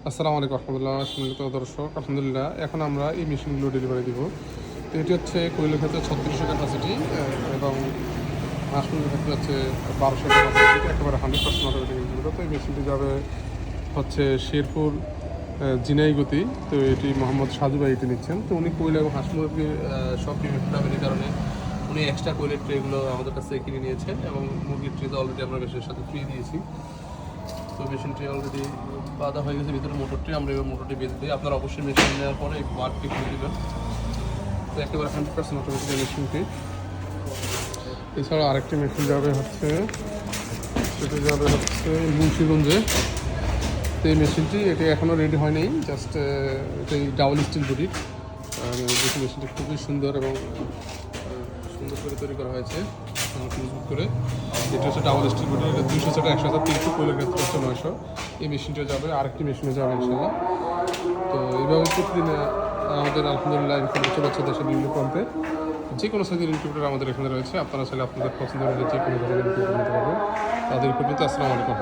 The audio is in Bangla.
আসসালামু আলাইকুম রহমতুল্লাহ সম্মানিত দর্শক, আলহামদুলিল্লাহ এখন আমরা এই মেশিনগুলো ডেলিভারি দিব। তো এটি হচ্ছে কোয়েলের ক্ষেত্রে 3600 ক্যাপাসিটি এবং হাঁসমুরগির ক্ষেত্রে হচ্ছে 1200 ক্যাপাসিটি, একেবারে 100% অটোমেটিক ইনকিউবেটর। তো এই মেশিনটি যাবে হচ্ছে শেরপুর জিনাই গতি। তো এটি মোহাম্মদ সাজু ভাই এটি নিচ্ছেন। তো উনি কোয়েল এবং হাঁসমুরগির সব পেমেন্ট পাবেন, এই কারণে উনি এক্সট্রা কোয়েলের ট্রেগুলো আমাদের কাছ থেকে কিনে নিয়েছেন এবং মুরগির ট্রে তো অলরেডি আমরা মেশিনের সাথে ফ্রি দিয়েছি। তো মেশিনটি অলরেডি বাঁধা হয়ে গেছে, ভিতরে মোটরটি আমরা এবার মোটরটি বেঁধে দিই। আপনারা অবশ্যই মেশিন নেওয়ার পরে এই বারটি খুলে দেবেন। তো একেবারে 100% অটোমেটিক মেশিনটি। এছাড়া আরেকটি মেশিন যাবে হচ্ছে, সেটি যাবে হচ্ছে মুন্সিগঞ্জে। তো এই মেশিনটি এটি এখনও রেডি হয়নি, জাস্ট এটি ডাবল স্টিল বডির। দেখি মেশিনটি খুবই সুন্দর এবং সুন্দর করে তৈরি করা হয়েছে মজবুত করে। এটা হচ্ছে ডাবল স্টিল বডি, এটা 200 সেটা 100 300, কোয়েলের ক্ষেত্রে হচ্ছে 900। এই মেশিনটিও যাবে, আরেকটি মেশিনে যাবে ইনশাল্লাহ। তো এইভাবে প্রতিদিন আমাদের আলহামদুলিল্লাহ ইনকিউবেটর চলে যাচ্ছে দেশের বিভিন্ন প্রান্তে। যে কোনো সাইজের ইনকিউবেটর আমাদের এখানে রয়েছে, আপনারা চাইলে আপনাদের পছন্দের যে কোনো ধরনের ইনকিউবেটর নিতে পারবেন। তাদের পর্যন্ত আসসালামু আলাইকুম।